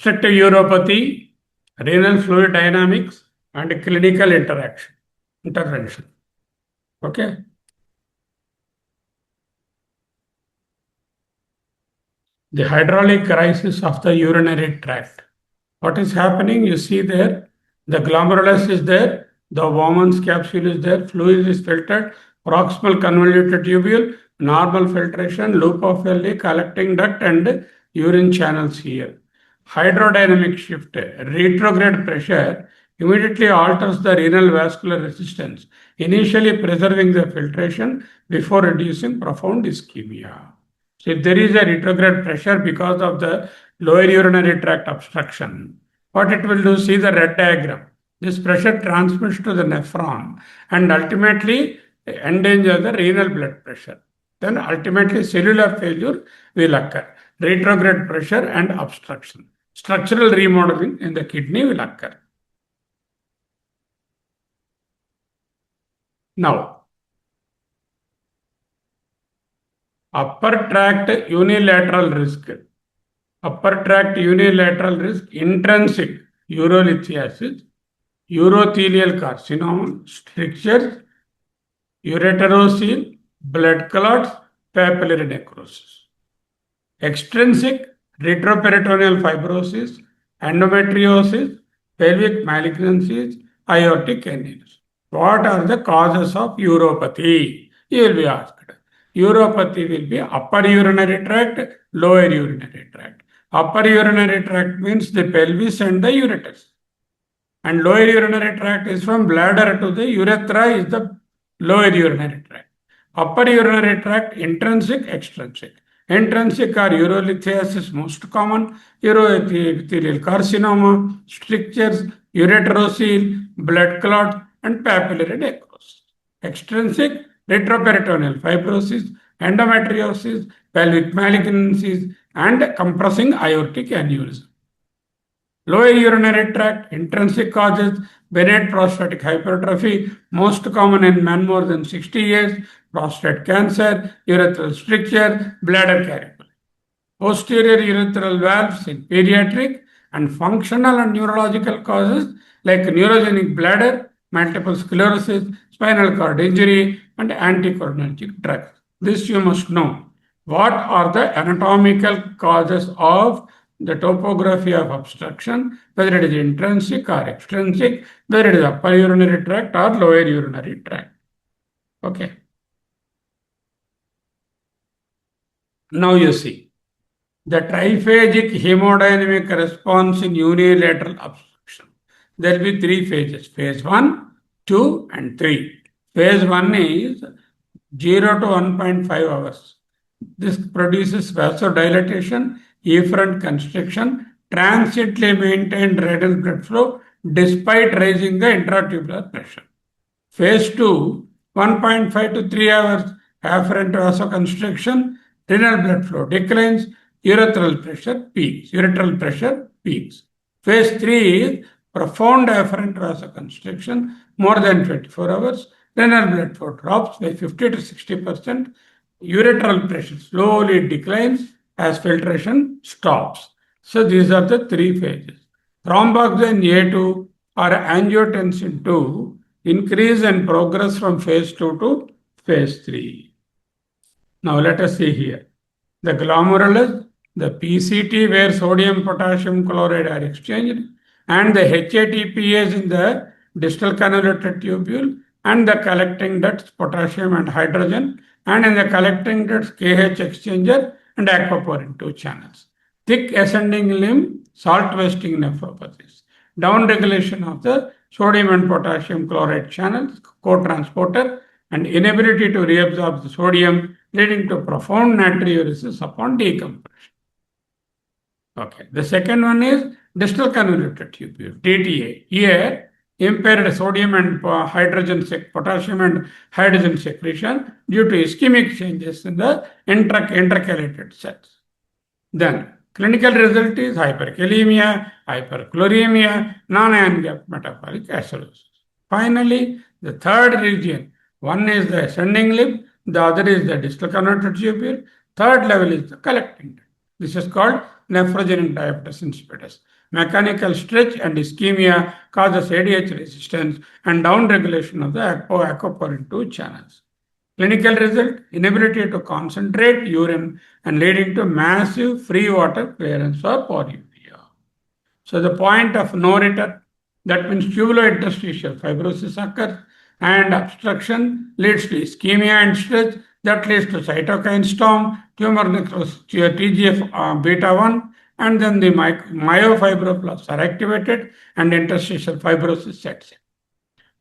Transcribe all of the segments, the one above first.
obstructive uropathy, renal fluid dynamics, and clinical intervention. Okay. The hydraulic crisis of the urinary tract. What is happening? You see there, the glomerulus is there, the Bowman's capsule is there, fluid is filtered, proximal convoluted tubule, normal filtration, loop of Ehrlich, collecting duct, and urine channels here. Hydrodynamic shift, retrograde pressure immediately alters the renal vascular resistance, initially preserving the filtration before reducing profound ischemia. So if there is a retrograde pressure because of the lower urinary tract obstruction, what it will do, see the red diagram. This pressure transmits to the nephron and ultimately endanger the renal blood pressure. Then ultimately cellular failure will occur. Retrograde pressure and obstruction. Structural remodeling in the kidney will occur. Now, upper tract unilateral risk. Upper tract unilateral risk, intrinsic urolithiasis, urothelial carcinoma, strictures, ureterocele, blood clots, papillary necrosis. Extrinsic, retroperitoneal fibrosis, endometriosis, pelvic malignancies, aortic aneurysm. What are the causes of uropathy? You will be asked. Uropathy will be upper urinary tract, lower urinary tract. Upper urinary tract means the pelvis and the ureters. And lower urinary tract is from bladder to the urethra is the lower urinary tract. Upper urinary tract, intrinsic, extrinsic. Intrinsic are urolithiasis, most common, urothelial carcinoma, strictures, ureterocele, blood clot, and papillary necrosis. Extrinsic, retroperitoneal fibrosis, endometriosis, pelvic malignancies, and compressing aortic aneurysm. Lower urinary tract, intrinsic causes, benign prostatic hypertrophy, most common in men more than 60 years, prostate cancer, urethral stricture, bladder carrier. Posterior urethral valves in pediatric, and functional and neurological causes like neurogenic bladder, multiple sclerosis, spinal cord injury, and anticholinergic drugs. This you must know. What are the anatomical causes of the topography of obstruction, whether it is intrinsic or extrinsic, whether it is upper urinary tract or lower urinary tract. Okay. Now you see the triphagic hemodynamic response in unilateral obstruction. There will be three phases: phase 1, 2, and 3. Phase 1 is 0 to 1.5 hours. This produces vasodilatation, efferent constriction, transiently maintained renal blood flow despite raising the intratubular pressure. Phase 2, 1.5 to 3 hours, afferent vasoconstriction, renal blood flow declines, urethral pressure peaks. Phase 3 is profound afferent vasoconstriction, more than 24 hours, renal blood flow drops by 50 to 60%, uretral pressure slowly declines as filtration stops. So these are the three phases. Thromboxane A2 or angiotensin 2 increase and progress from phase 2 to phase 3. Now let us see here. The glomerulus, the PCT where sodium potassium chloride are exchanged, and the HATPase in the distal convoluted tubule, and the collecting ducts potassium and hydrogen, and in the collecting ducts KH exchanger and aquaporin 2 channels. Thick ascending limb, salt wasting nephropathies. Downregulation of the sodium and potassium chloride channels, co-transporter, and inability to reabsorb the sodium, leading to profound natriuresis upon decompression. Okay, the second one is distal convoluted tubule, DTA. Here, impaired sodium and potassium and hydrogen secretion due to ischemic changes in the intercalated cells. Then, clinical result is hyperkalemia, hyperchloremia, non-ionic metabolic acidosis. Finally, the third region, one is the ascending limb, the other is the distal convoluted tubule, third level is the collecting duct. This is called nephrogenic diabetes insipidus. Mechanical stretch and ischemia causes ADH resistance and downregulation of the aquaporin 2 channels. Clinical result, inability to concentrate urine and leading to massive free water clearance or polyuria. So the point of no return, that means tubulointerstitial fibrosis occurs and obstruction leads to ischemia and stretch, that leads to cytokine storm, tumor necrosis, TGF beta 1, and then the myofibroblasts are activated and interstitial fibrosis sets in.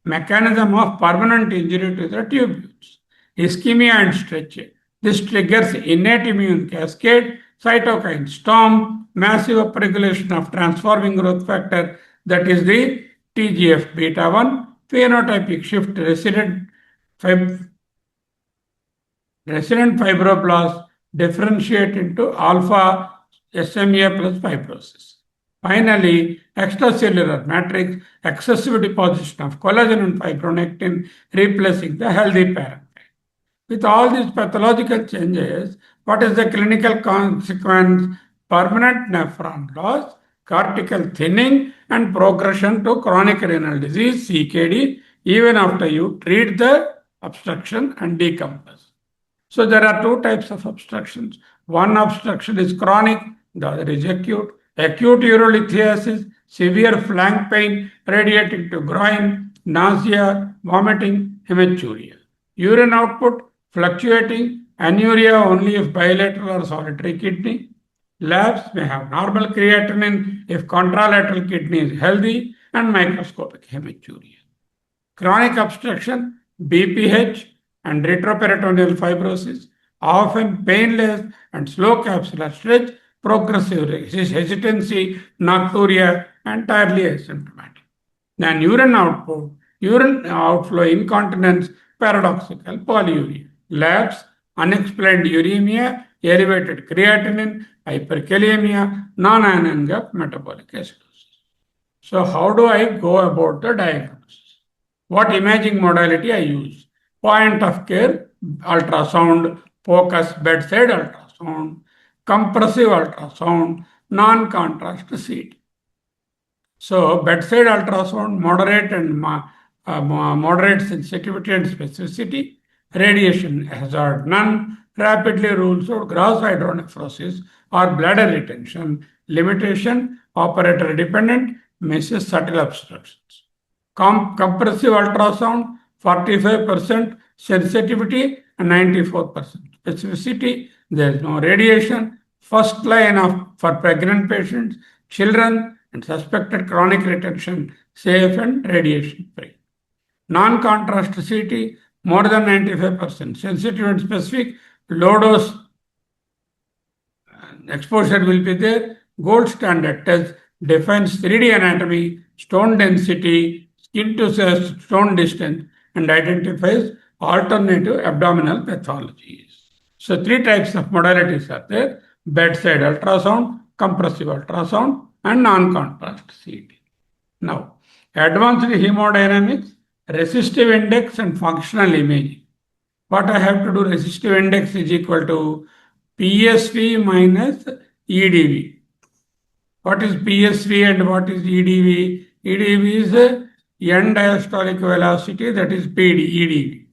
Mechanism of permanent injury to the tubules, ischemia and stretch. This triggers innate immune cascade, cytokine storm, massive upregulation of transforming growth factor, that is the TGF beta 1, phenotypic shift, resident fibroblasts differentiate into alpha SMA plus fibrosis. Finally, extracellular matrix, excessive deposition of collagen and fibronectin, replacing the healthy parenchyma. With all these pathological changes, what is the clinical consequence? Permanent nephron loss, cortical thinning, and progression to chronic renal disease, CKD, even after you treat the obstruction and decompose. So there are two types of obstructions. One obstruction is chronic, the other is acute. Acute urolithiasis, severe flank pain radiating to groin, nausea, vomiting, hematuria. Urine output fluctuating, anuria only if bilateral or solitary kidney. Labs may have normal creatinine if contralateral kidney is healthy, and microscopic hematuria. Chronic obstruction, BPH, and retroperitoneal fibrosis, often painless and slow capsular stretch, progressive hesitancy, nocturia, entirely asymptomatic. Then urine outflow incontinence, paradoxical polyuria. Labs, unexplained uremia, elevated creatinine, hyperkalemia, non-anion gap metabolic acidosis. So how do I go about the diagnosis? What imaging modality I use? Point of care, ultrasound, focus bedside ultrasound, compressive ultrasound, non-contrast CT. So bedside ultrasound, moderate sensitivity and specificity, radiation hazard none, rapidly rules out gross hydronephrosis or bladder retention, limitation, operator dependent, misses subtle obstructions. Compressive ultrasound, 45% sensitivity and 94% specificity. There is no radiation. First line for pregnant patients, children, and suspected chronic retention, safe and radiation free. Non-contrast CT, more than 95%. Sensitive and specific, low dose exposure will be there. Gold standard test defines 3D anatomy, stone density, skin to stone distance, and identifies alternative abdominal pathologies. So three types of modalities are there: bedside ultrasound, compressive ultrasound, and non-contrast CT. Now, advanced hemodynamics, resistive index, and functional imaging. What I have to do? Resistive index is equal to PSV minus EDV. What is PSV and what is EDV? EDV is end diastolic velocity, that is EDV.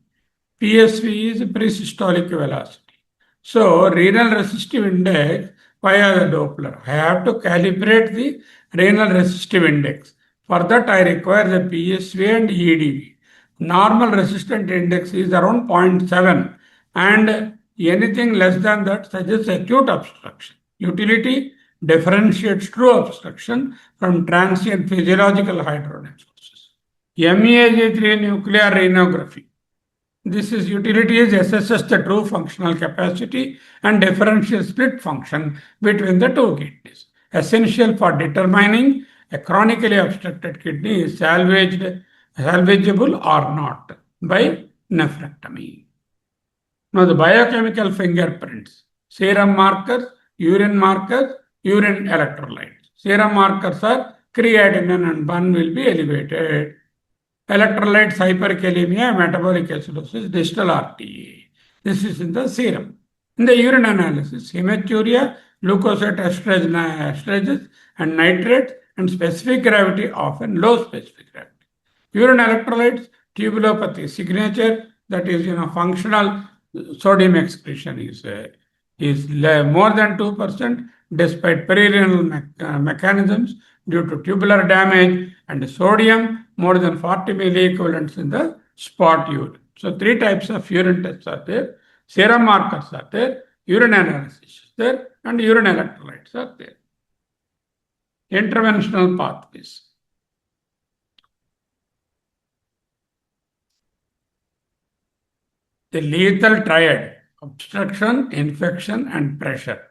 PSV is presystolic velocity. So renal resistive index via the Doppler. I have to calibrate the renal resistive index. For that, I require the PSV and EDV. Normal resistant index is around 0.7, and anything less than that suggests acute obstruction. Utility differentiates true obstruction from transient physiological hydronephrosis. MEAG3 nuclear renography. This is utility is assesses the true functional capacity and differential split function between the two kidneys. Essential for determining a chronically obstructed kidney is salvageable or not by nephrectomy. Now the biochemical fingerprints, serum markers, urine electrolytes. Serum markers are creatinine and BUN will be elevated. Electrolytes, hyperkalemia, metabolic acidosis, distal RTA. This is in the serum. In the urine analysis, hematuria, leukocyte esterases and nitrates, and specific gravity often low specific gravity. Urine electrolytes, tubulopathy signature, that is, functional sodium excretion is more than 2% despite perirenal mechanisms due to tubular damage, and sodium more than 40 milliequivalents in the spot urine. So three types of urine tests are there. Serum markers are there, urine analysis is there, and urine electrolytes are there. Interventional pathways. The lethal triad: obstruction, infection, and pressure.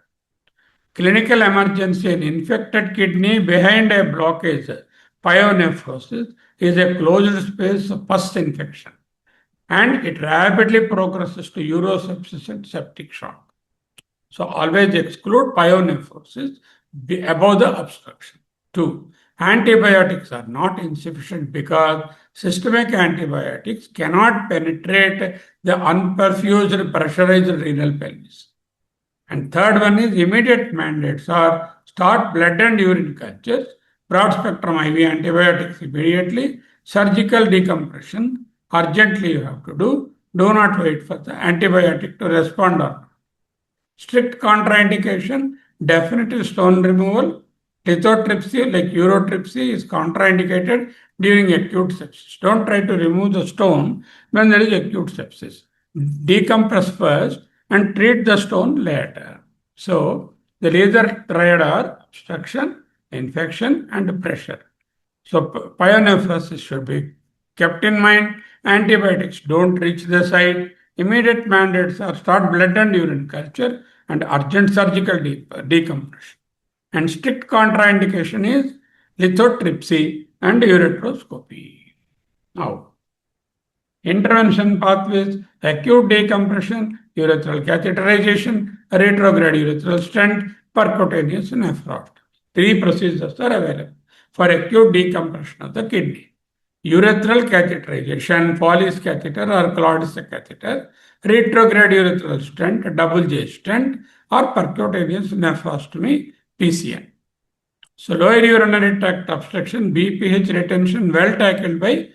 Clinical emergency in infected kidney behind a blockage, pyonephrosis, is a closed space pus infection, and it rapidly progresses to urosepsis and septic shock. So always exclude pyonephrosis above the obstruction. 2. Antibiotics are not insufficient because systemic antibiotics cannot penetrate the unperfused pressurized renal pelvis. And third one is immediate mandates are start blood and urine cultures, broad spectrum IV antibiotics immediately, surgical decompression, urgently you have to do not wait for the antibiotic to respond or not. Strict contraindication, definitive stone removal. Lithotripsy, like urotripsy, is contraindicated during acute sepsis. Don't try to remove the stone when there is acute sepsis. Decompress first and treat the stone later. So, the lethal triad are obstruction, infection, and pressure. So, pyonephrosis should be kept in mind. Antibiotics don't reach the site. Immediate mandates are start blood and urine culture and urgent surgical decompression. And strict contraindication is lithotripsy and ureteroscopy. Now, intervention pathways: acute decompression, urethral catheterization, retrograde urethral stent, percutaneous nephrostomy. Three procedures are available for acute decompression of the kidney: urethral catheterization, Foley's catheter or Claudius catheter, retrograde urethral stent, double J stent, or percutaneous nephrostomy, PCN. So lower urinary tract obstruction, BPH retention, well tackled by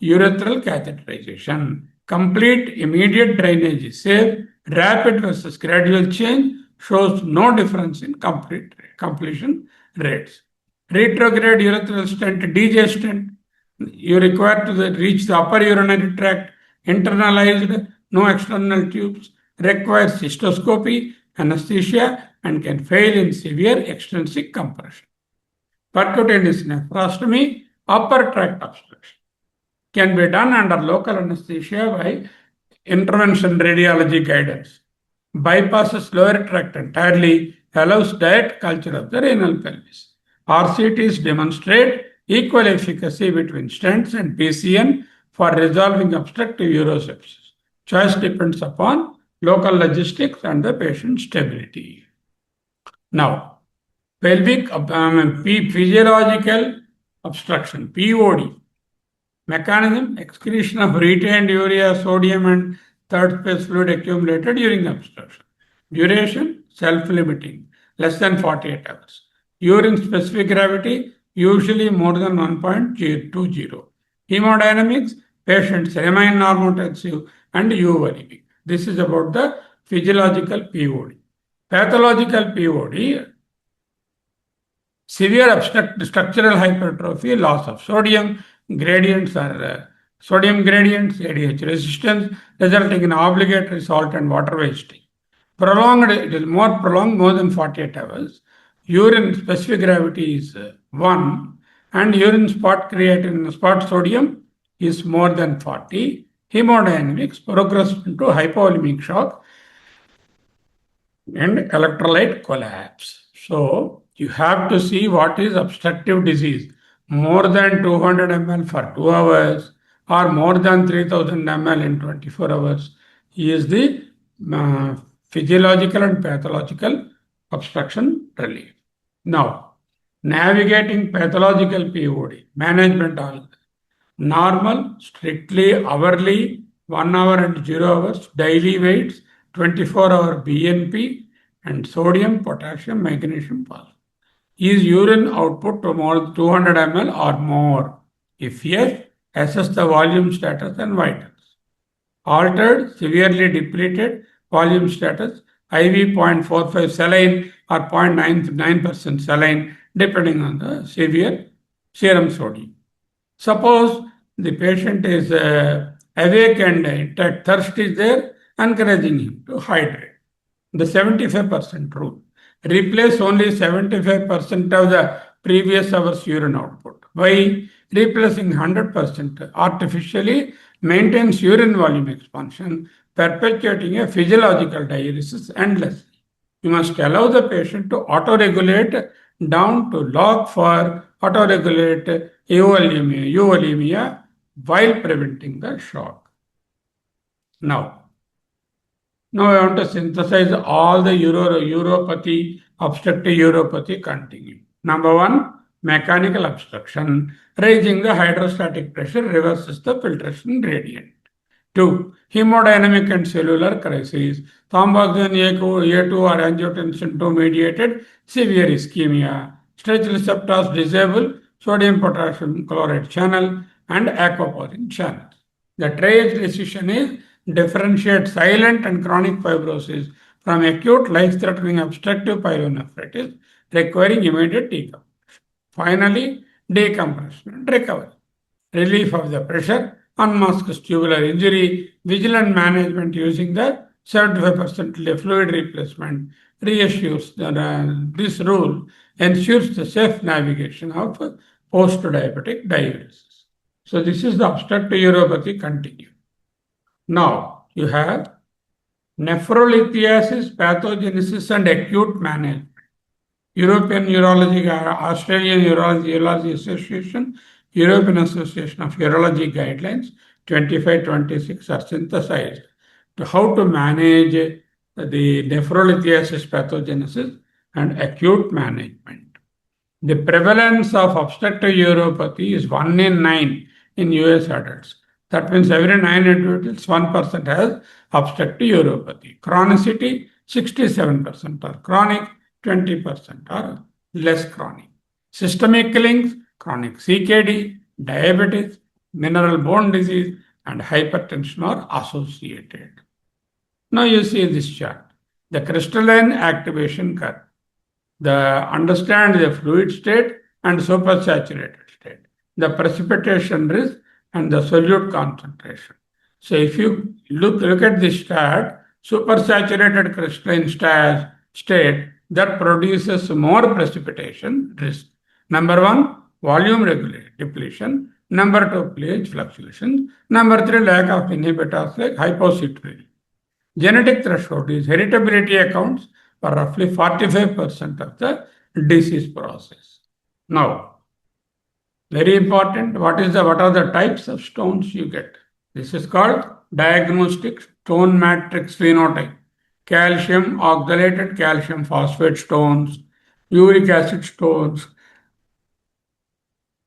urethral catheterization. Complete immediate drainage is safe. Rapid versus gradual change shows no difference in completion rates. Retrograde urethral stent, DJ stent, you require to reach the upper urinary tract, internalized, no external tubes, requires cystoscopy, anesthesia, and can fail in severe extrinsic compression. Percutaneous nephrostomy, upper tract obstruction, can be done under local anesthesia by intervention radiology guidance. Bypasses lower tract entirely, allows direct culture of the renal pelvis. RCTs demonstrate equal efficacy between stents and PCN for resolving obstructive urosepsis. Choice depends upon local logistics and the patient stability. Now, pelvic physiological obstruction, POD. Mechanism: excretion of retained urea, sodium, and third phase fluid accumulated during obstruction. Duration: self-limiting, less than 48 hours. Urine specific gravity: usually more than 1.20. Hemodynamics: patients remain normotensive and euvolemic. This is about the physiological POD. Pathological POD: severe obstructive structural hypertrophy, loss of sodium, gradients are sodium gradients, ADH resistance, resulting in obligatory salt and water wasting. Prolonged, it is more prolonged, more than 48 hours. Urine specific gravity is 1, and urine spot creatinine, spot sodium is more than 40. Hemodynamics: progress into hypovolemic shock and electrolyte collapse. So, you have to see what is obstructive disease. More than 200 ml for 2 hours or more than 3000 ml in 24 hours is the physiological and pathological obstruction relief. Now, navigating pathological POD, management all. Normal, strictly hourly, 1 hour and 0 hours, daily weights, 24-hour BNP, and sodium, potassium, magnesium, phosphorus. Is urine output to more than 200 ml or more? If yes, assess the volume status and vitals. Altered, severely depleted, volume status, IV 0.45 saline or 0.99% saline, depending on the severe serum sodium. Suppose the patient is awake and intact, thirst is there, encouraging him to hydrate. The 75% rule. Replace only 75% of the previous hour's urine output. By replacing 100% artificially maintains urine volume expansion, perpetuating a physiological diuresis endlessly. You must allow the patient to auto-regulate down to log for auto-regulate euvolemia while preventing the shock. Now I want to synthesize all the uropathy, obstructive uropathy continue. Number one, mechanical obstruction. Raising the hydrostatic pressure reverses the filtration gradient. 2. Hemodynamic and cellular crises. Thromboxane A2 or angiotensin 2 mediated severe ischemia. Stretch receptors disable sodium potassium chloride channel and aquaporin channel. The triage decision is differentiate silent and chronic fibrosis from acute life-threatening obstructive pyelonephritis requiring immediate decompression. Finally, decompression and recovery. Relief of the pressure, unmasks tubular injury, vigilant management using the 75% fluid replacement reassures this rule ensures the safe navigation of post-diabetic diuresis. So this is the obstructive uropathy continuum. Now you have nephrolithiasis, pathogenesis and acute management. European Urology, Australian Urology Association, European Association of Urology Guidelines 25-26 are synthesized to how to manage the nephrolithiasis pathogenesis and acute management. The prevalence of obstructive uropathy is 1 in 9 in US adults. That means every 9 individuals, 1% has obstructive uropathy. Chronicity, 67% are chronic, 20% are less chronic. Systemic links, chronic CKD, diabetes, mineral bone disease, and hypertension are associated. Now you see this chart. The crystalline activation curve. Understand the fluid state and supersaturated state, the precipitation risk, and the solute concentration. So if you look at this chart, supersaturated crystalline state that produces more precipitation risk. Number one, volume depletion. Number two, pH fluctuations. Number three, lack of inhibitors like hypocitruria. Genetic threshold is heritability accounts for roughly 45% of the disease process. Now, very important, what are the types of stones you get? This is called diagnostic stone matrix phenotype. Calcium, oxalated calcium phosphate stones, uric acid stones,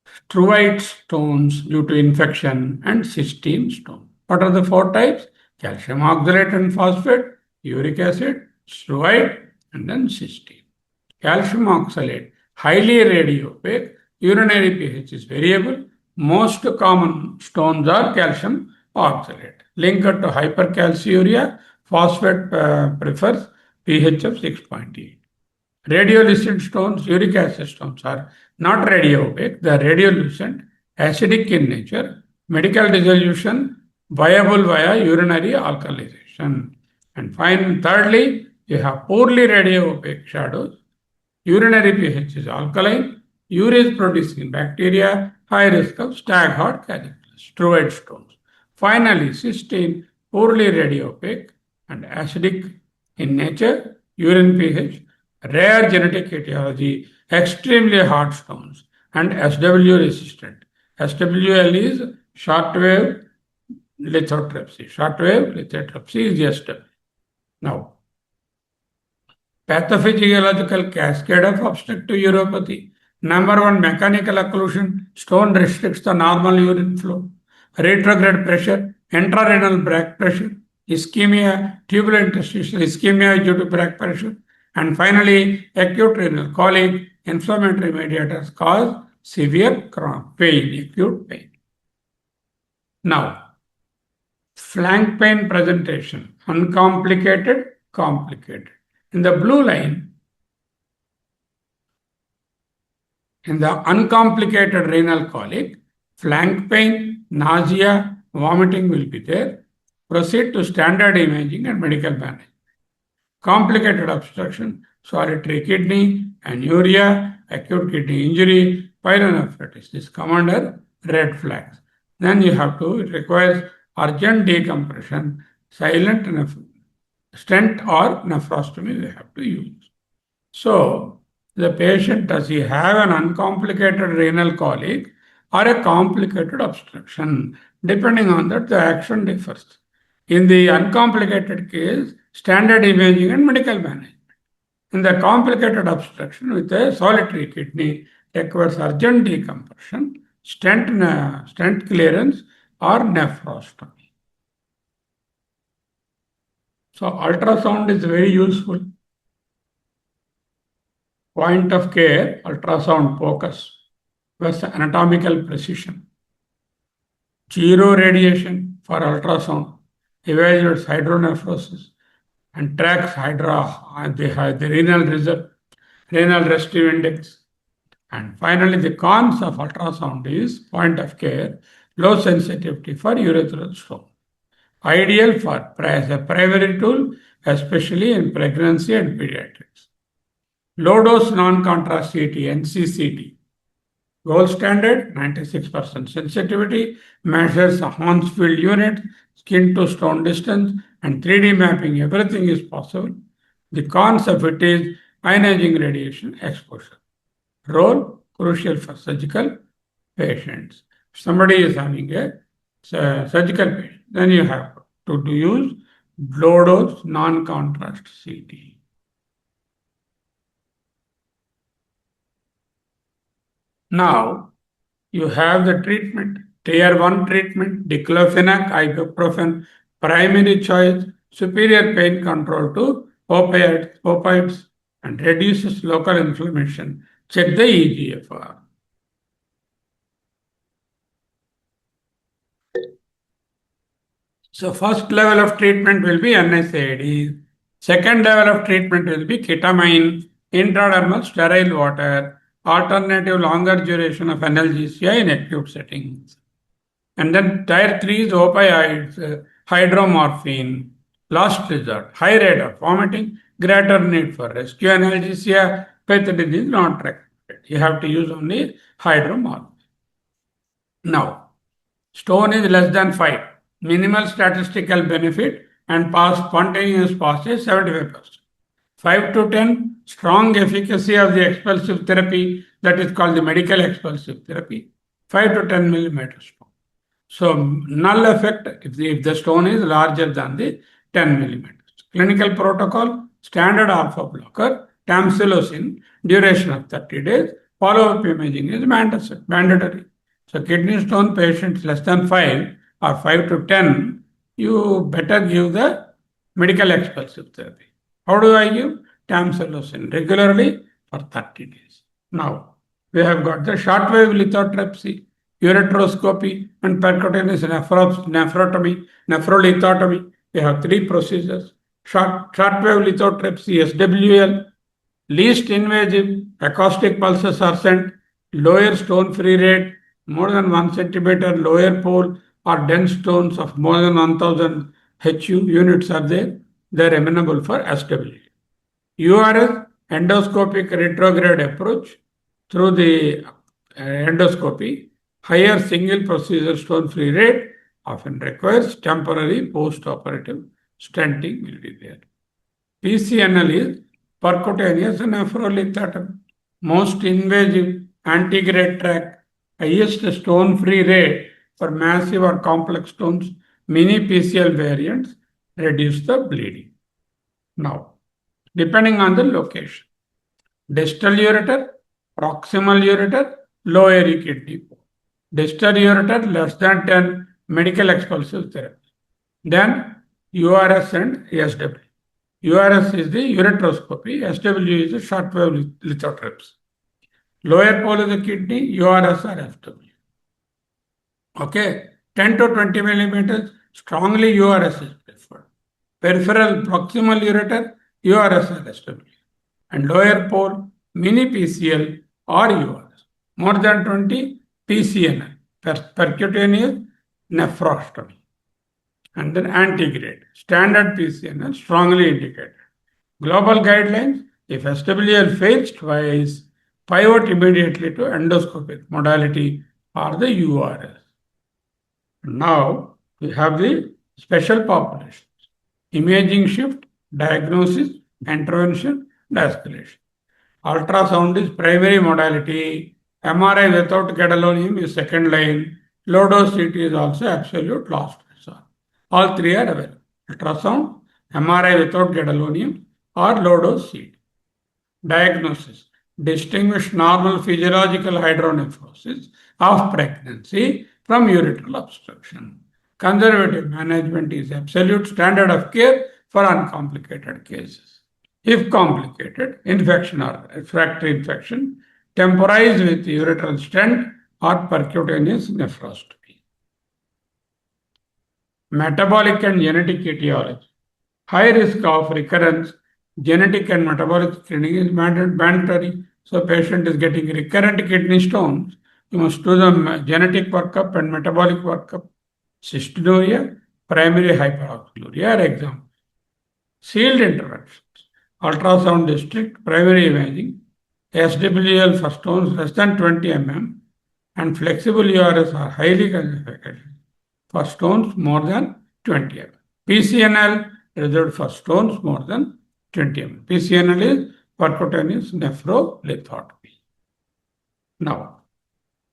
struvite stones due to infection, and cystine stone. What are the 4 types? Calcium oxalate and phosphate, uric acid, struvite, and then cystine. Calcium oxalate, highly radiopaque, urinary pH is variable. Most common stones are calcium oxalate. Linked to hypercalciuria, phosphate prefers pH of 6.8. Radiolucent stones, uric acid stones are not radiopaque, they are radiolucent, acidic in nature, medical dissolution, viable via urinary alkalization. And thirdly, you have poorly radiopaque shadows. Urinary pH is alkaline, urine producing bacteria, high risk of stag-heart calypsis, struvite stones. Finally, cystine, poorly radiopaque and acidic in nature, urine pH, rare genetic etiology, extremely hard stones, and SW resistant. SWL is shortwave lithotripsy. Shortwave lithotripsy is SW. Now, pathophysiological cascade of obstructive uropathy. Number one, mechanical occlusion. Stone restricts the normal urine flow. Retrograde pressure, intrarenal back pressure, ischemia, tubular interstitial ischemia due to back pressure. And finally, acute renal colic, inflammatory mediators cause severe pain, acute pain. Now, flank pain presentation, uncomplicated, complicated. In the blue line, in the uncomplicated renal colic, flank pain, nausea, vomiting will be there. Proceed to standard imaging and medical management. Complicated obstruction, solitary kidney, anuria, acute kidney injury, pyelonephritis. This come under red flags. Then you have to, it requires urgent decompression, silent stent or nephrostomy we have to use. So, the patient, does he have an uncomplicated renal colic or a complicated obstruction? Depending on that, the action differs. In the uncomplicated case, standard imaging and medical management. In the complicated obstruction with a solitary kidney, requires urgent decompression, stent clearance, or nephrostomy. So, ultrasound is very useful. Point of care, ultrasound focus with anatomical precision. Zero radiation for ultrasound evaluates hydronephrosis and tracks the renal reserve, renal restive index. And finally, the cons of ultrasound is point of care, low sensitivity for urethral stone. Ideal for as a primary tool, especially in pregnancy and pediatrics. Low dose non-contrast CT, NCCT. Gold standard, 96% sensitivity, measures Hounsfield unit, skin to stone distance, and 3D mapping. Everything is possible. The cons of it is ionizing radiation exposure. Role, crucial for surgical patients. If somebody is having a surgical patient, then you have to use low dose non-contrast CT. Now, you have the treatment. Tier 1 treatment, diclofenac, ibuprofen, primary choice, superior pain control to opioids, and reduces local inflammation. Check the EGFR. So, first level of treatment will be NSAID. Second level of treatment will be ketamine, intradermal sterile water, alternative longer duration of analgesia in acute settings. And then tier 3 is opioids, hydromorphine, last resort, high rate of vomiting, greater need for rescue analgesia, pethidine is not recommended. You have to use only hydromorphine. Now, stone is less than 5, minimal statistical benefit and spontaneous pass is 75%. 5 to 10, strong efficacy of the expulsive therapy, that is called the medical expulsive therapy, 5 to 10 millimeters stone. So, null effect if the stone is larger than the 10 millimeters. Clinical protocol, standard alpha blocker, tamsulosin, duration of 30 days, follow-up imaging is mandatory. So, kidney stone patients less than 5 or 5 to 10, you better give the medical expulsive therapy. How do I give? Tamsulosin regularly for 30 days. Now, we have got the shortwave lithotripsy, ureteroscopy, and percutaneous nephrolithotomy. We have 3 procedures. Shortwave lithotripsy, SWL, least invasive, acoustic pulses are sent, lower stone free rate, more than 1 centimeter lower pole, or dense stones of more than 1000 HU units are there. They are amenable for SWL. URS, endoscopic retrograde approach through the endoscopy, higher single procedure stone free rate often requires temporary post-operative stenting will be there. PCNL is percutaneous nephrolithotomy, most invasive antegrade tract, highest stone free rate for massive or complex stones, mini PCL variants reduce the bleeding. Now, depending on the location, distal ureter, proximal ureter, lower kidney. Distal ureter less than 10, medical expulsive therapy. Then URS and SW. URS is the ureteroscopy, SW is the shortwave lithotripsy. Lower pole of the kidney, URS or FW. Okay, 10 to 20 millimeters, strongly URS is preferred. Peripheral proximal ureter, URS or SW. And lower pole, mini PCL or URS. More than 20, PCNL, percutaneous nephrostomy. And then antegrade, standard PCNL, strongly indicated. Global guidelines, if SWL fails twice, pivot immediately to endoscopic modality or the URS. Now we have the special populations. Imaging shift, diagnosis, intervention, and escalation. Ultrasound is primary modality. MRI without gadolinium is second line. Low dose CT is also absolute last resort. All three are available. Ultrasound, MRI without gadolinium, or low dose CT. Diagnosis. Distinguish normal physiological hydronephrosis of pregnancy from ureteral obstruction. Conservative management is absolute standard of care for uncomplicated cases. If complicated, infection or refractory infection, temporize with ureteral stent or percutaneous nephrostomy. Metabolic and genetic etiology. High risk of recurrence, genetic and metabolic screening is mandatory. So patient is getting recurrent kidney stones. You must do the genetic workup and metabolic workup. Cystinuria, primary hyperoxaluria are examples. Sealed interventions. Ultrasound district, primary imaging, SWL for stones less than 20 mm, and flexible URS are highly conservative for stones more than 20 mm. PCNL reserved for stones more than 20 mm. PCNL is percutaneous nephrolithotomy. Now,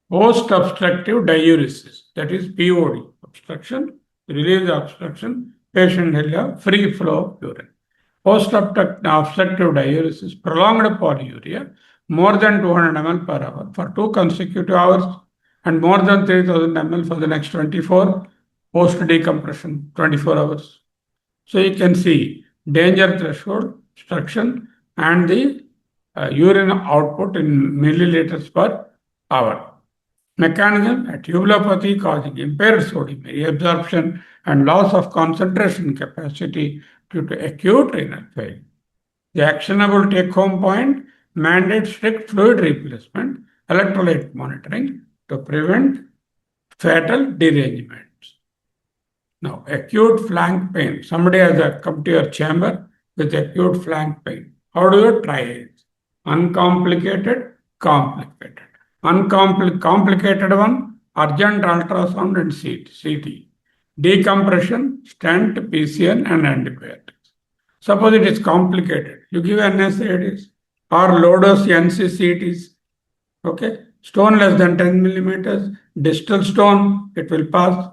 post-obstructive diuresis, that is POD, obstruction, release obstruction, patient will have free flow of urine. Post-obstructive diuresis, prolonged polyuria, more than 200 ml per hour for 2 consecutive hours and more than 3000 ml for the next 24, post-decompression 24 hours. So you can see danger threshold, obstruction, and the urine output in milliliters per hour. Mechanism, a tubulopathy causing impaired sodium reabsorption and loss of concentration capacity due to acute renal failure. The actionable take-home point, mandate strict fluid replacement, electrolyte monitoring to prevent fatal derangements. Now, acute flank pain. Somebody has come to your chamber with acute flank pain. How do you try it? Uncomplicated, complicated. Complicated one, urgent ultrasound and CT. Decompression, stent, PCN, and antibiotics. Suppose it is complicated. You give NSAIDs or low-dose NCCTs. Okay, stone less than 10 millimeters, distal stone, it will pass.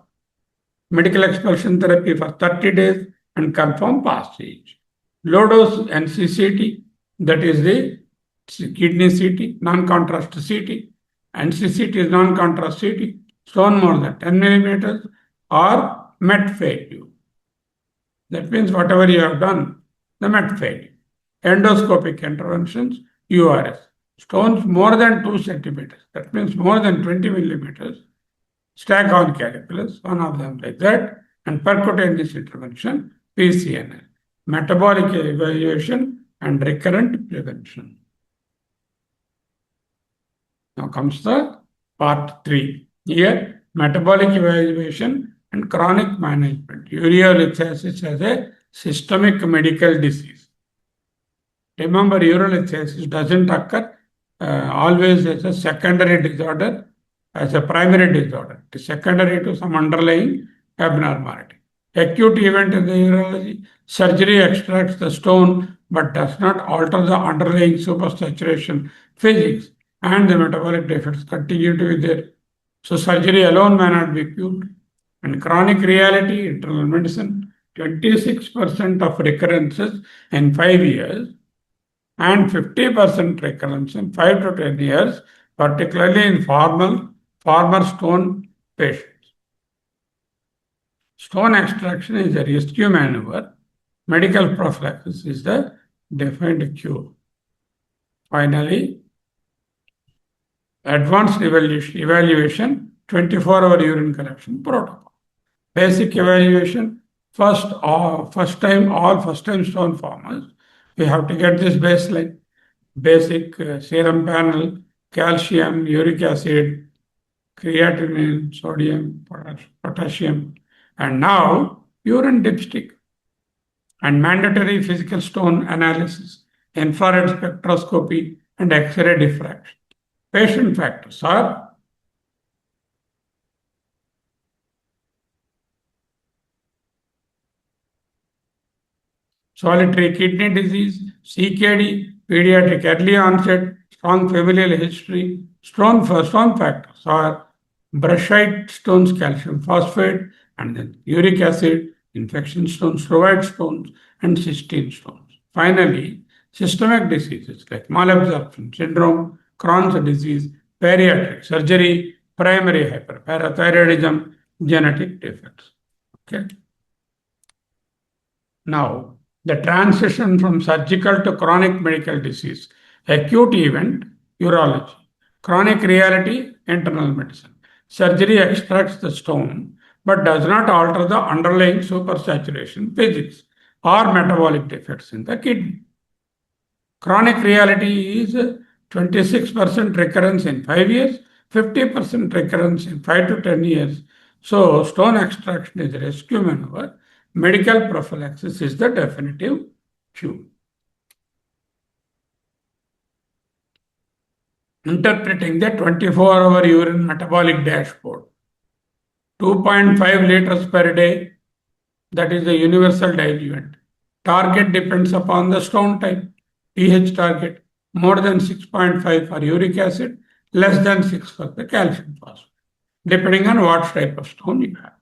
Medical expulsion therapy for 30 days and confirm passage. Low-dose NCCT, that is the kidney CT, non-contrast CT. NCCT is non-contrast CT, stone more than 10 millimeters or met failure. That means whatever you have done, the met failure. Endoscopic interventions, URS. Stones more than 2 centimeters, that means more than 20 millimeters. Stack on calculus, one of them like that, and percutaneous intervention, PCNL. Metabolic evaluation and recurrent prevention. Now comes the part 3. Here, metabolic evaluation and chronic management. Urolithiasis as a systemic medical disease. Remember, urolithiasis doesn't occur always as a secondary disorder, as a primary disorder. It is secondary to some underlying abnormality. Acute event in the urology, surgery extracts the stone but does not alter the underlying supersaturation physics, and the metabolic defects continue to be there. So surgery alone may not be cured. And chronic reality, internal medicine, 26% of recurrences in 5 years and 50% recurrence in 5 to 10 years, particularly in former stone patients. Stone extraction is a rescue maneuver. Medical prophylaxis is the defined cure. Finally, Advanced evaluation 24-hour urine collection protocol. Basic evaluation, first time stone formers, we have to get this baseline, basic serum panel, calcium, uric acid, creatinine, sodium, potassium, and now urine dipstick and mandatory physical stone analysis, infrared spectroscopy, and X-ray diffraction. Patient factors are solitary kidney disease, CKD, pediatric early onset, strong familial history. Stone factors are brushite stones, calcium phosphate, and then uric acid, infection stones, steroid stones, and cystine stones. Finally, systemic diseases like malabsorption syndrome, Crohn's disease, bariatric surgery, primary hyperparathyroidism, genetic defects. Okay. Now, the transition from surgical to chronic medical disease, acute event, urology, chronic reality, internal medicine. Surgery extracts the stone but does not alter the underlying supersaturation physics or metabolic defects in the kidney. Chronic reality is 26% recurrence in 5 years, 50% recurrence in 5 to 10 years. So, stone extraction is a rescue maneuver. Medical prophylaxis is the definitive cure. Interpreting the 24-hour urine metabolic dashboard. 2.5 liters per day, that is the universal diluent. Target depends upon the stone type. pH target, more than 6.5 for uric acid, less than 6 for the calcium phosphate, depending on what type of stone you have.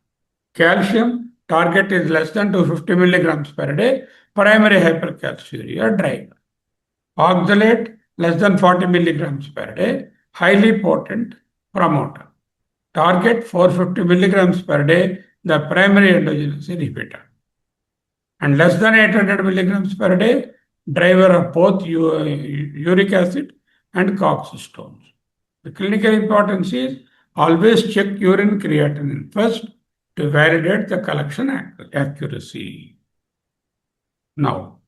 Calcium target is less than 250 milligrams per day, primary hypercalciuria driver. Oxalate less than 40 milligrams per day, highly potent promoter. Target 450 milligrams per day, the primary endogenous inhibitor. And less than 800 milligrams per day, driver of both uric acid and Cox stones. The clinical importance is always check urine creatinine first to validate the collection accuracy. Now,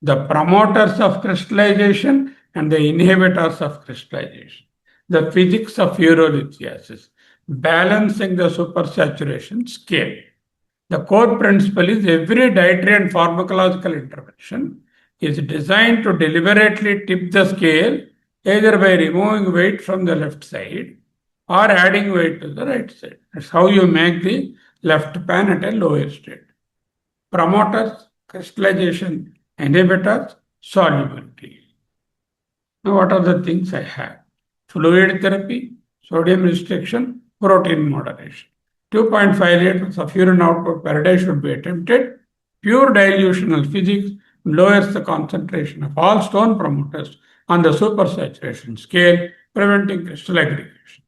the promoters of crystallization and the inhibitors of crystallization. The physics of urolithiasis, balancing the supersaturation scale. The core principle is every dietary and pharmacological intervention is designed to deliberately tip the scale either by removing weight from the left side or adding weight to the right side. That's how you make the left pan at a lower state. Promoters, crystallization, inhibitors, solubility. Now, what are the things I have? Fluid therapy, sodium restriction, protein moderation. 2.5 liters of urine output per day should be attempted. Pure dilutional physics lowers the concentration of all stone promoters on the supersaturation scale, preventing crystal aggregation.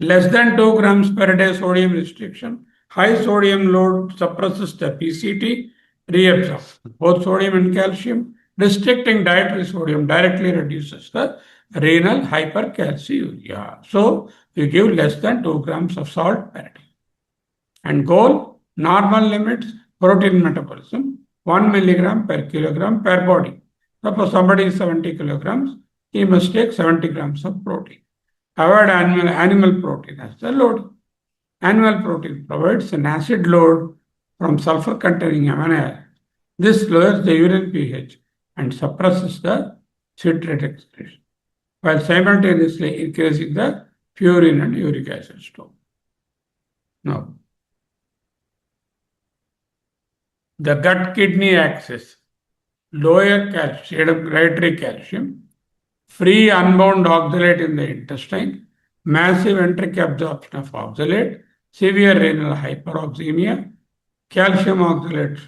Less than 2 grams per day sodium restriction. High sodium load suppresses the PCT, reabsorption, both sodium and calcium. Restricting dietary sodium directly reduces the renal hypercalciuria. So, you give less than 2 grams of salt per day. And goal, normal limits, protein metabolism, 1 milligram per kilogram per body. Suppose somebody is 70 kilograms, he must take 70 grams of protein. Avoid animal protein as the load. Animal protein provides an acid load from sulfur-containing amino acids. This lowers the urine pH and suppresses the citrate excretion, while simultaneously increasing the purine and uric acid stone. Now, the gut-kidney axis, lower calcium, dietary calcium, free unbound oxalate in the intestine, massive enteric absorption of oxalate, severe renal hyperoxemia, calcium oxalate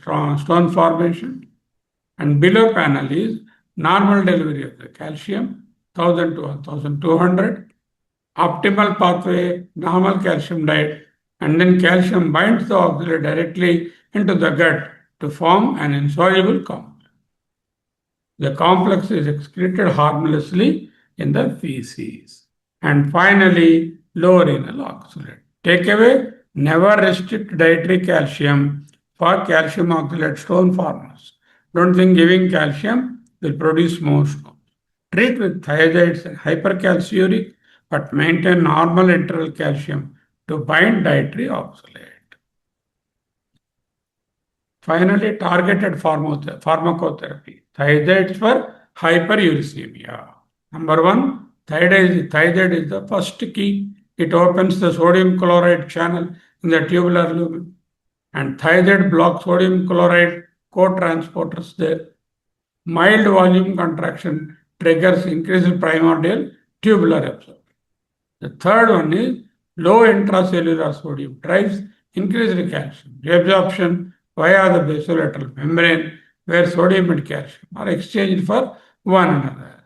stone formation, and below panel is normal delivery of the calcium, 1000 to 1200, optimal pathway, normal calcium diet, and then calcium binds the oxalate directly into the gut to form an insoluble complex. The complex is excreted harmlessly in the feces. And finally, low renal oxalate. Takeaway, never restrict dietary calcium for calcium oxalate stone formers. Don't think giving calcium will produce more stones. Treat with thiazides and hypercalciuric, but maintain normal enteral calcium to bind dietary oxalate. Finally, targeted pharmacotherapy. Thiazides for hyperuricemia. Number one, thiazide is the first key. It opens the sodium chloride channel in the tubular lumen. And thiazide blocks sodium chloride co-transporters there. Mild volume contraction triggers increased primordial tubular absorption. The third one is low intracellular sodium drives increased calcium reabsorption via the basolateral membrane, where sodium and calcium are exchanged for one another.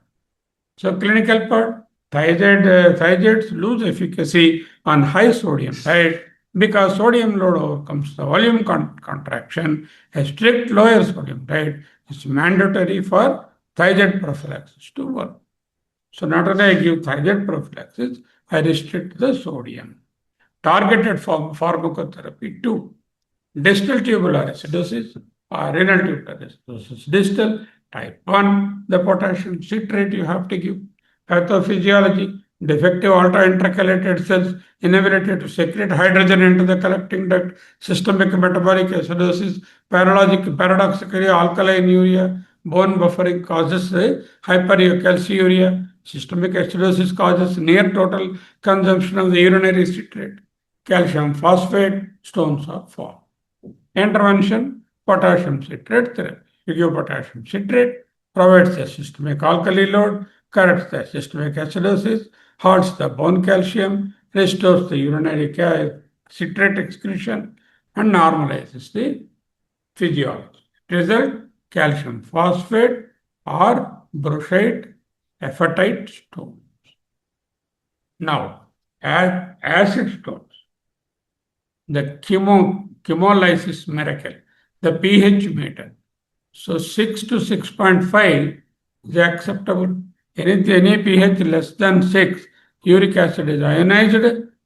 So clinical part, thiazides lose efficacy on high sodium diet because sodium load overcomes the volume contraction. A strict lower sodium diet is mandatory for thiazide prophylaxis to work. So not only I give thiazide prophylaxis, I restrict the sodium. Targeted pharmacotherapy 2. Distal tubular acidosis or renal tubular acidosis. Distal type 1, the potassium citrate you have to give. Pathophysiology, defective ultra-intercalated cells, inability to secrete hydrogen into the collecting duct, systemic metabolic acidosis, paradoxically alkaline urea, bone buffering causes hypercalciuria, systemic acidosis causes near total consumption of the urinary citrate, calcium phosphate, stones are formed. Intervention, potassium citrate therapy. You give potassium citrate, provides a systemic alkali load, corrects the systemic acidosis, halts the bone calcium, restores the urinary citrate excretion, and normalizes the physiology. Result, calcium phosphate or brushite hepatite stones. Now, acid stones. The chemolysis miracle, the pH meter. So 6 to 6.5 is acceptable. Any pH less than 6, uric acid is ionized,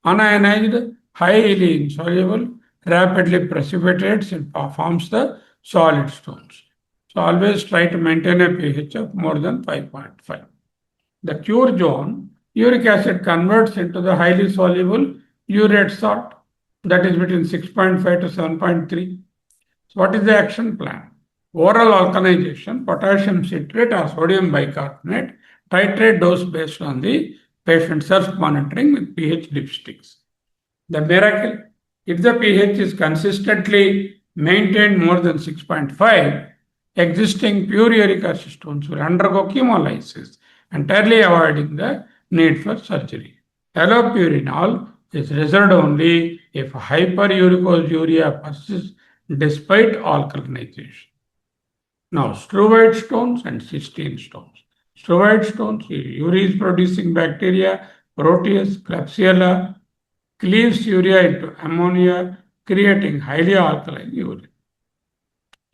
unionized, highly insoluble, rapidly precipitates and forms the solid stones. So always try to maintain a pH of more than 5.5. The cure zone, uric acid converts into the highly soluble urate salt, that is between 6.5 to 7.3. So what is the action plan? Oral alkalization, potassium citrate or sodium bicarbonate, titrate dose based on the patient self-monitoring with pH dipsticks. The miracle, if the pH is consistently maintained more than 6.5, existing pure uric acid stones will undergo chemolysis, entirely avoiding the need for surgery. Allopurinol is reserved only if hyperuricuria persists despite alkalinization. Now, struvite stones and cystine stones. Struvite stones, urease producing bacteria, Proteus, Klebsiella, cleaves urea into ammonia, creating highly alkaline urine.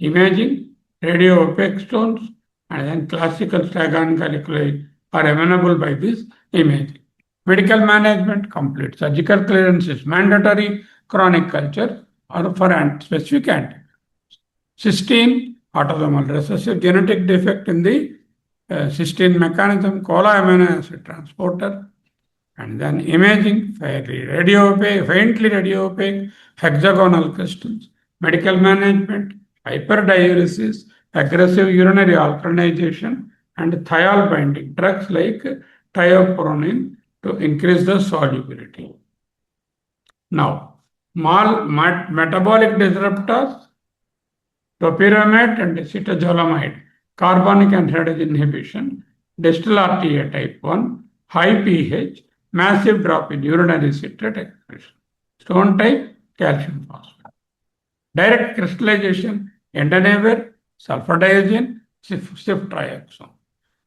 Imaging, radio-opaque stones, and then classical Stagan caliculi are amenable by this imaging. Medical management, complete surgical clearance is mandatory, chronic culture or for specific antibiotics. Cystine, autosomal recessive genetic defect in the cystine mechanism, amino acid transporter, and then imaging, faintly radio opaque, hexagonal crystals, medical management, hyperdiuresis, aggressive urinary alkalinization, and thiol binding drugs like thiopronin to increase the solubility. Now, metabolic disruptors, topiramate and acetazolamide, carbonic anhydrase inhibition, distal RTA type 1, high pH, massive drop in urinary citrate excretion. Stone type, calcium phosphate. Direct crystallization, endonaver, sulfadiazine, ciftriaxone.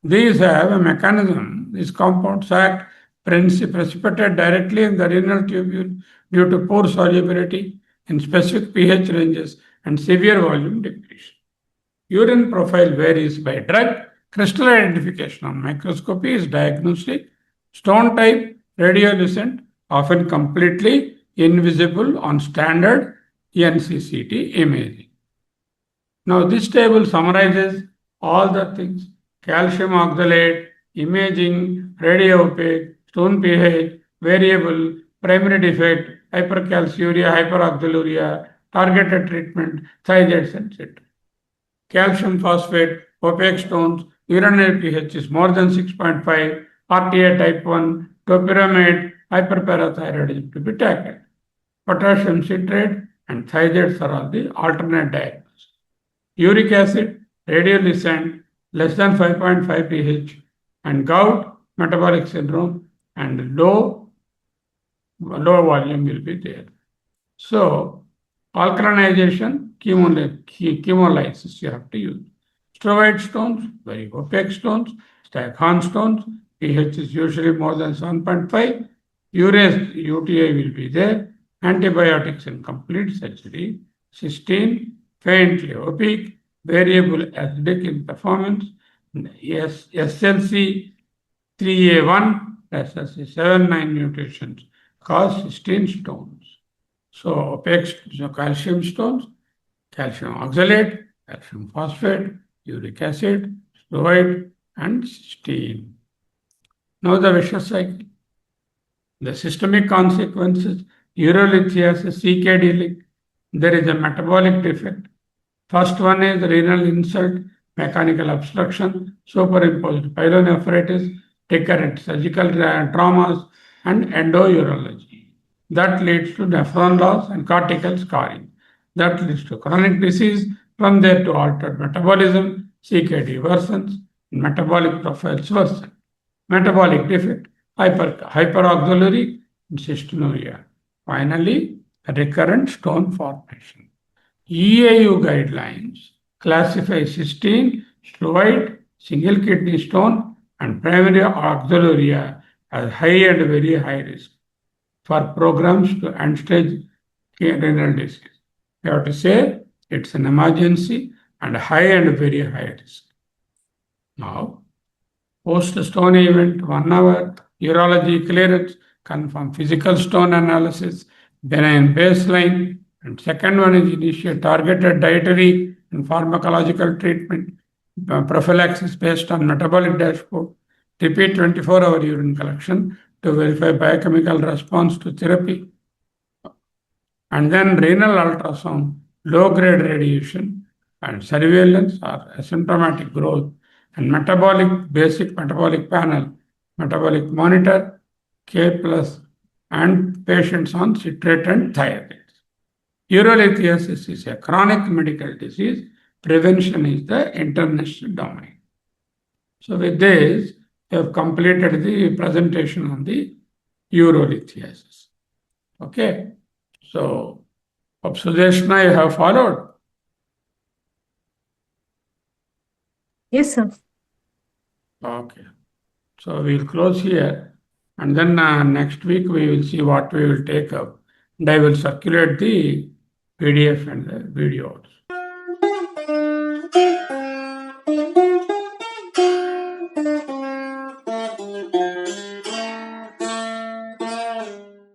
These have a mechanism. These compounds act precipitate directly in the renal tubule due to poor solubility in specific pH ranges and severe volume depletion. Urine profile varies by drug. Crystal identification on microscopy is diagnostic. Stone type, radiolucent, often completely invisible on standard NCCT imaging. Now, this table summarizes all the things: calcium oxalate, imaging, radiopaque, stone pH, variable, primary defect, hypercalciuria, hyperoxaluria, targeted treatment, thiazides, etc. Calcium phosphate, opaque stones, urinary pH is more than 6.5, RTA type 1, topiramate, hyperparathyroidism to be tackled. Potassium citrate and thiazides are all the alternate diagnosis. Uric acid, radiolucent, less than 5.5 pH, and gout, metabolic syndrome, and low volume will be there. So, alkalinization, chemolysis you have to use. Steroid stones, very opaque stones, Staghorn stones, pH is usually more than 7.5. UTI will be there. Antibiotics in complete surgery. Cysteine, faintly opaque, variable acidic in performance. SLC 3A1, SLC 7-9 mutations cause cysteine stones. So, opaque calcium stones, calcium oxalate, calcium phosphate, uric acid, steroid, and cysteine. Now, the vicious cycle. The systemic consequences: urolithiasis, CKD link. There is a metabolic defect. First one is renal insult, mechanical obstruction, superimposed pyelonephritis, recurrent surgical traumas, and endourology. That leads to nephron loss and cortical scarring. That leads to chronic disease. From there to altered metabolism, CKD worsens, metabolic profiles worsen. Metabolic defect, hyperoxaluria, and cystinuria. Finally, recurrent stone formation. EAU guidelines classify cysteine, steroid, single kidney stone, and primary oxaluria as high and very high risk for programs to end-stage renal disease. You have to say it's an emergency and high and very high risk. Now, post-stone event, 1 hour, urology clearance, confirm physical stone analysis, benign baseline, and second one is initiate targeted dietary and pharmacological treatment, prophylaxis based on metabolic dashboard, repeat 24-hour urine collection to verify biochemical response to therapy, and then renal ultrasound, low-grade radiation, and surveillance or asymptomatic growth, and basic metabolic panel, metabolic monitor, K+, and patients on citrate and thiazides. Urolithiasis is a chronic medical disease. Prevention is the international domain. So with this, we have completed the presentation on the urolithiasis. Okay. So, Sudeshna, you have followed? Yes, sir. Okay. So, we'll close here. And then next week, we will see what we will take up. And I will circulate the PDF and the videos.